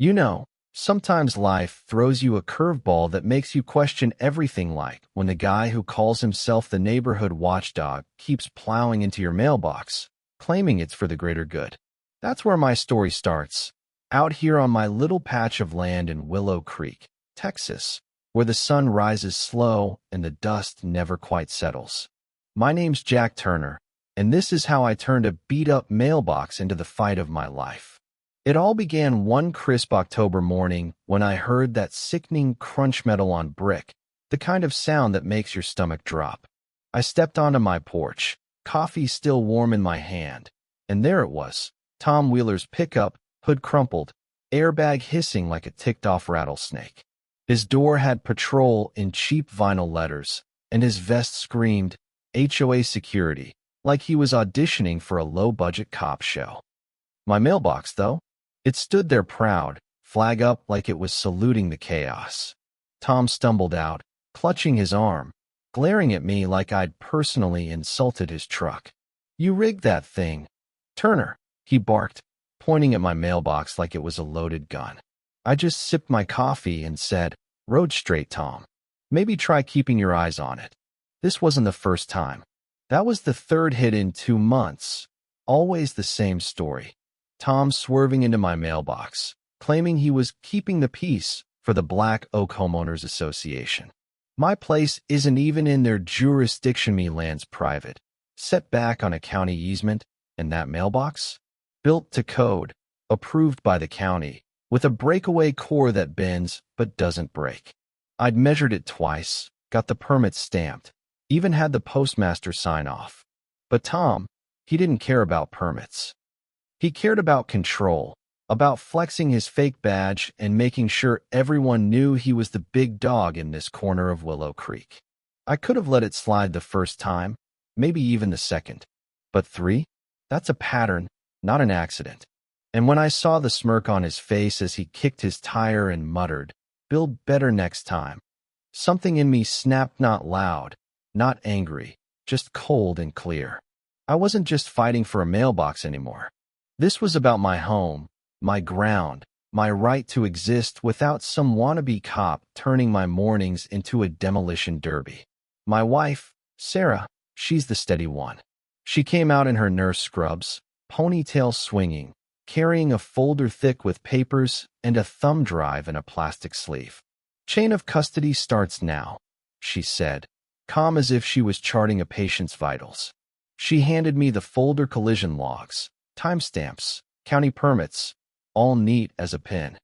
You know, sometimes life throws you a curveball that makes you question everything, like when the guy who calls himself the neighborhood watchdog keeps plowing into your mailbox, claiming it's for the greater good. That's where my story starts, out here on my little patch of land in Willow Creek, Texas, where the sun rises slow and the dust never quite settles. My name's Jack Turner, and this is how I turned a beat-up mailbox into the fight of my life. It all began one crisp October morning when I heard that sickening crunch metal on brick, the kind of sound that makes your stomach drop. I stepped onto my porch, coffee still warm in my hand, and there it was, Tom Wheeler's pickup, hood crumpled, airbag hissing like a ticked-off rattlesnake. His door had patrol in cheap vinyl letters, and his vest screamed, HOA security, like he was auditioning for a low-budget cop show. My mailbox, though? It stood there proud, flag up like it was saluting the chaos. Tom stumbled out, clutching his arm, glaring at me like I'd personally insulted his truck. You rigged that thing, Turner, he barked, pointing at my mailbox like it was a loaded gun. I just sipped my coffee and said, "Road straight, Tom. Maybe try keeping your eyes on it." This wasn't the first time. That was the third hit in 2 months. Always the same story. Tom swerving into my mailbox, claiming he was keeping the peace for the Black Oak Homeowners Association. My place isn't even in their jurisdiction. Me land's private, set back on a county easement, and that mailbox? Built to code, approved by the county, with a breakaway core that bends but doesn't break. I'd measured it twice, got the permit stamped, even had the postmaster sign off. But Tom, he didn't care about permits. He cared about control, about flexing his fake badge and making sure everyone knew he was the big dog in this corner of Willow Creek. I could have let it slide the first time, maybe even the second. But 3? That's a pattern, not an accident. And when I saw the smirk on his face as he kicked his tire and muttered, "Build better next time," something in me snapped, not loud, not angry, just cold and clear. I wasn't just fighting for a mailbox anymore. This was about my home, my ground, my right to exist without some wannabe cop turning my mornings into a demolition derby. My wife, Sarah, she's the steady one. She came out in her nurse scrubs, ponytail swinging, carrying a folder thick with papers and a thumb drive in a plastic sleeve. "Chain of custody starts now," she said, calm as if she was charting a patient's vitals. She handed me the folder, collision logs, timestamps, county permits, all neat as a pin.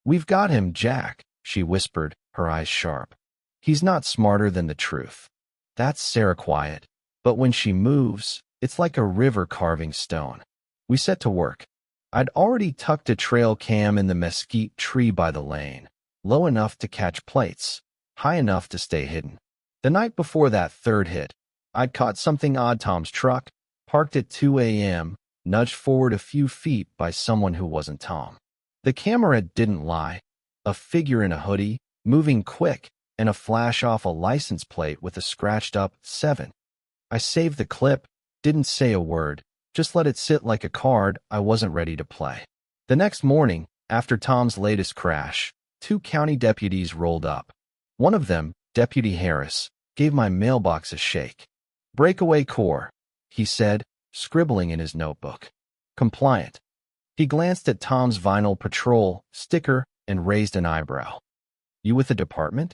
"We've got him, Jack," she whispered, her eyes sharp. "He's not smarter than the truth." That's Sarah quiet, but when she moves, it's like a river carving stone. We set to work. I'd already tucked a trail cam in the mesquite tree by the lane, low enough to catch plates, high enough to stay hidden. The night before that third hit, I'd caught something odd. Tom's truck, parked at 2 a.m., nudged forward a few feet by someone who wasn't Tom. The camera didn't lie. A figure in a hoodie, moving quick, and a flash off a license plate with a scratched-up 7. I saved the clip, didn't say a word, just let it sit like a card I wasn't ready to play. The next morning, after Tom's latest crash, 2 county deputies rolled up. One of them, Deputy Harris, gave my mailbox a shake. "Breakaway core," he said, scribbling in his notebook. "Compliant." He glanced at Tom's vinyl patrol sticker and raised an eyebrow. "You with the department?"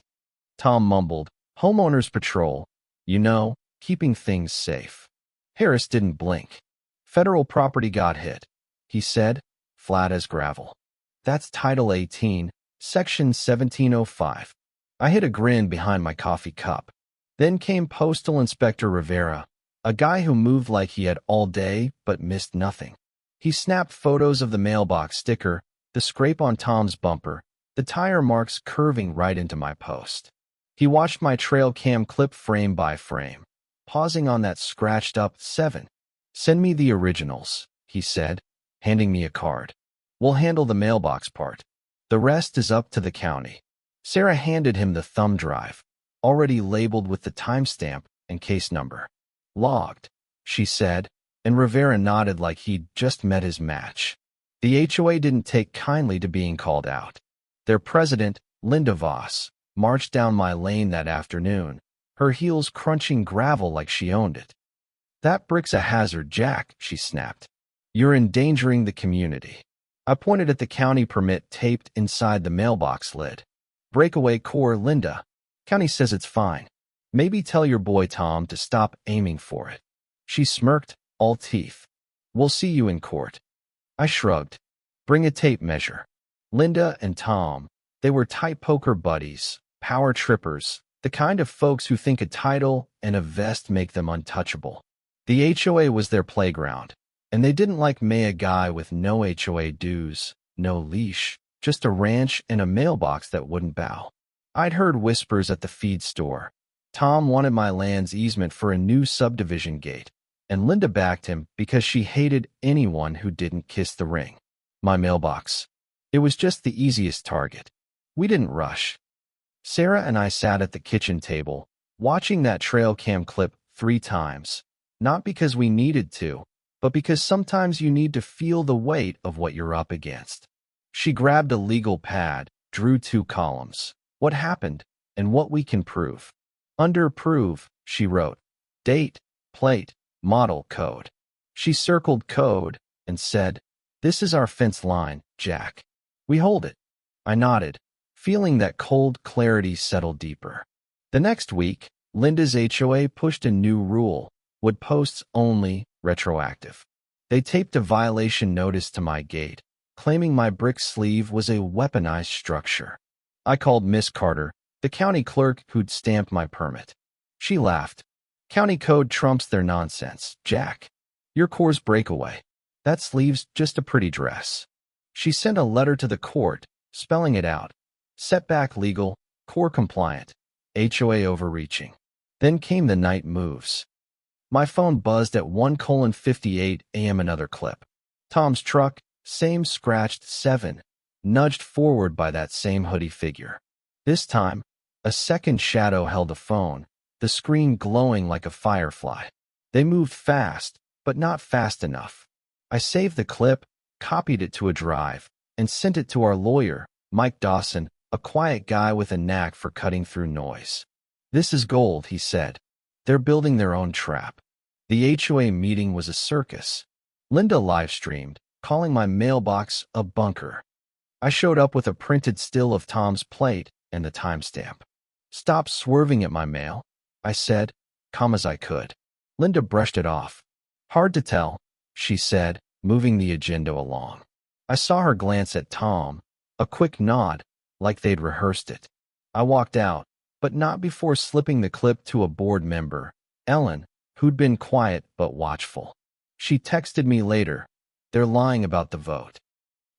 Tom mumbled, "Homeowners patrol. You know, keeping things safe." Harris didn't blink. "Federal property got hit," he said, flat as gravel. "That's Title 18, Section 1705. I hid a grin behind my coffee cup. Then came Postal Inspector Rivera, a guy who moved like he had all day but missed nothing. He snapped photos of the mailbox sticker, the scrape on Tom's bumper, the tire marks curving right into my post. He watched my trail cam clip frame by frame, pausing on that scratched-up 7. "Send me the originals," he said, handing me a card. "We'll handle the mailbox part. The rest is up to the county." Sarah handed him the thumb drive, already labeled with the timestamp and case number. "Logged," she said, and Rivera nodded like he'd just met his match. The HOA didn't take kindly to being called out. Their president, Linda Voss, marched down my lane that afternoon, her heels crunching gravel like she owned it. "That brick's a hazard, Jack," she snapped. "You're endangering the community." I pointed at the county permit taped inside the mailbox lid. "Breakaway core, Linda. County says it's fine. Maybe tell your boy Tom to stop aiming for it." She smirked, all teeth. "We'll see you in court." I shrugged. "Bring a tape measure." Linda and Tom, they were tight poker buddies, power trippers, the kind of folks who think a title and a vest make them untouchable. The HOA was their playground, and they didn't like me, a guy with no HOA dues, no leash, just a ranch and a mailbox that wouldn't bow. I'd heard whispers at the feed store. Tom wanted my land's easement for a new subdivision gate, and Linda backed him because she hated anyone who didn't kiss the ring. My mailbox. It was just the easiest target. We didn't rush. Sarah and I sat at the kitchen table, watching that trail cam clip 3 times, not because we needed to, but because sometimes you need to feel the weight of what you're up against. She grabbed a legal pad, drew 2 columns. What happened, and what we can prove. Under prove, she wrote, date, plate, model, code. She circled code and said, "This is our fence line, Jack. We hold it." I nodded, feeling that cold clarity settle deeper. The next week, Linda's HOA pushed a new rule: wood posts only, retroactive. They taped a violation notice to my gate, claiming my brick sleeve was a weaponized structure. I called Miss Carter, the county clerk who'd stamped my permit. She laughed. "County code trumps their nonsense, Jack. Your core's breakaway. That sleeve's just a pretty dress." She sent a letter to the court, spelling it out. Setback legal, core compliant, HOA overreaching. Then came the night moves. My phone buzzed at 1:58 a.m. Another clip. Tom's truck, same scratched 7, nudged forward by that same hoodie figure. This time, a second shadow held the phone, the screen glowing like a firefly. They moved fast, but not fast enough. I saved the clip, copied it to a drive, and sent it to our lawyer, Mike Dawson, a quiet guy with a knack for cutting through noise. "This is gold," he said. "They're building their own trap." The HOA meeting was a circus. Linda live-streamed, calling my mailbox a bunker. I showed up with a printed still of Tom's plate and the timestamp. "Stop swerving at my mail," I said, calm as I could. Linda brushed it off. "Hard to tell," she said, moving the agenda along. I saw her glance at Tom, a quick nod, like they'd rehearsed it. I walked out, but not before slipping the clip to a board member, Ellen, who'd been quiet but watchful. She texted me later. "They're lying about the vote.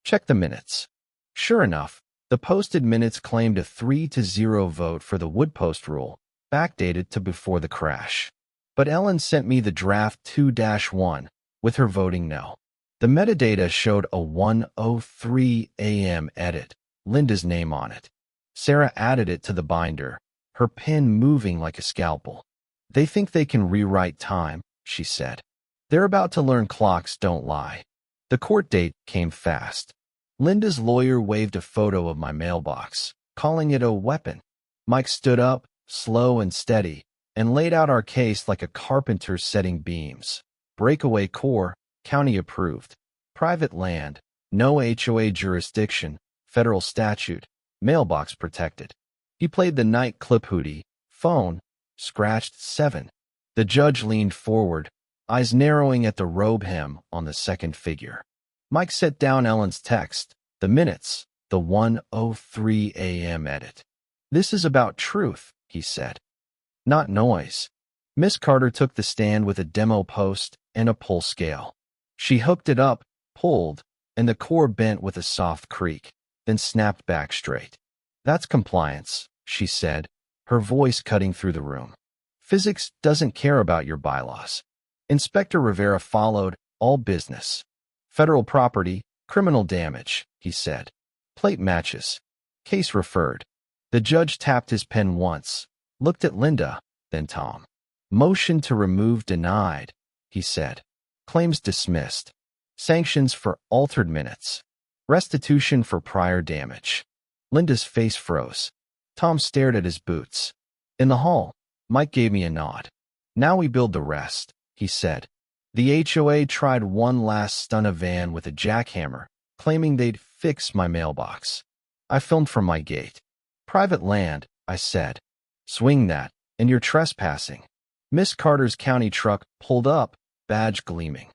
Check the minutes." Sure enough, the posted minutes claimed a 3-0 vote for the woodpost rule, backdated to before the crash. But Ellen sent me the draft 2-1, with her voting no. The metadata showed a 1:03 a.m. edit, Linda's name on it. Sarah added it to the binder, her pen moving like a scalpel. "They think they can rewrite time," she said. "They're about to learn clocks don't lie." The court date came fast. Linda's lawyer waved a photo of my mailbox, calling it a weapon. Mike stood up, slow and steady, and laid out our case like a carpenter setting beams. Breakaway core, county approved. Private land, no HOA jurisdiction, federal statute, mailbox protected. He played the night clip hoodie, phone, scratched 7. The judge leaned forward, eyes narrowing at the robe hem on the second figure. Mike set down Ellen's text, the minutes, the 1:03 a.m. edit. "This is about truth," he said. "Not noise." Miss Carter took the stand with a demo post and a pull scale. She hooked it up, pulled, and the core bent with a soft creak, then snapped back straight. "That's compliance," she said, her voice cutting through the room. "Physics doesn't care about your bylaws." Inspector Rivera followed, all business. "Federal property, criminal damage," he said. "Plate matches. Case referred." The judge tapped his pen once, looked at Linda, then Tom. "Motion to remove denied," he said. "Claims dismissed." Sanctions for altered minutes. Restitution for prior damage. Linda's face froze. Tom stared at his boots. In the hall, Mike gave me a nod. Now we build the rest, he said. The HOA tried one last stun a van with a jackhammer, claiming they'd fix my mailbox. I filmed from my gate. Private land, I said. Swing that, and you're trespassing. Miss Carter's county truck pulled up, badge gleaming.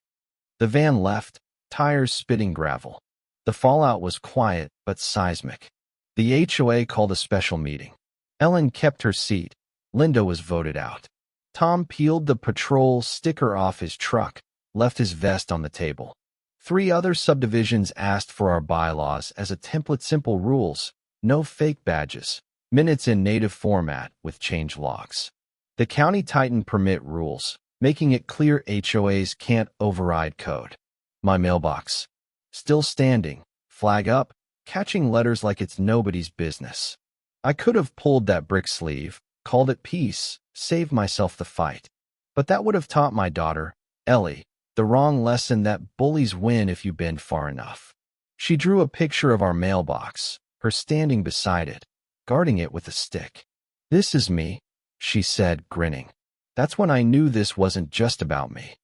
The van left, tires spitting gravel. The fallout was quiet but seismic. The HOA called a special meeting. Ellen kept her seat. Linda was voted out. Tom peeled the patrol sticker off his truck, left his vest on the table. 3 other subdivisions asked for our bylaws as a template: simple rules, no fake badges, minutes in native format with change logs. The county tightened permit rules, making it clear HOAs can't override code. My mailbox. Still standing, flag up, catching letters like it's nobody's business. I could have pulled that brick sleeve, called it peace, saved myself the fight. But that would have taught my daughter, Ellie, the wrong lesson that bullies win if you bend far enough. She drew a picture of our mailbox, her standing beside it, guarding it with a stick. This is me, she said, grinning. That's when I knew this wasn't just about me.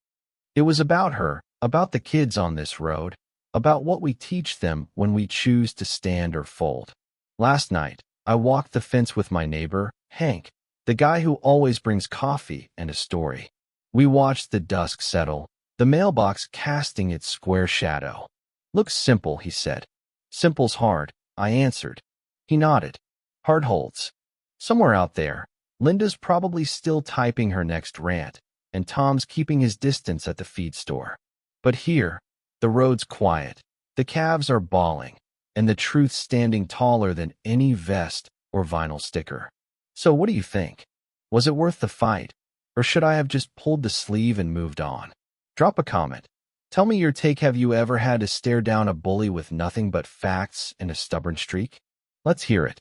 It was about her, about the kids on this road, about what we teach them when we choose to stand or fold. Last night, I walked the fence with my neighbor, Hank, the guy who always brings coffee and a story. We watched the dusk settle, the mailbox casting its square shadow. Looks simple, he said. Simple's hard, I answered. He nodded. Hard holds. Somewhere out there, Linda's probably still typing her next rant, and Tom's keeping his distance at the feed store. But here, the road's quiet, the calves are bawling, and the truth standing taller than any vest or vinyl sticker. So what do you think? Was it worth the fight, or should I have just pulled the sleeve and moved on? Drop a comment. Tell me your take. Have you ever had to stare down a bully with nothing but facts and a stubborn streak? Let's hear it.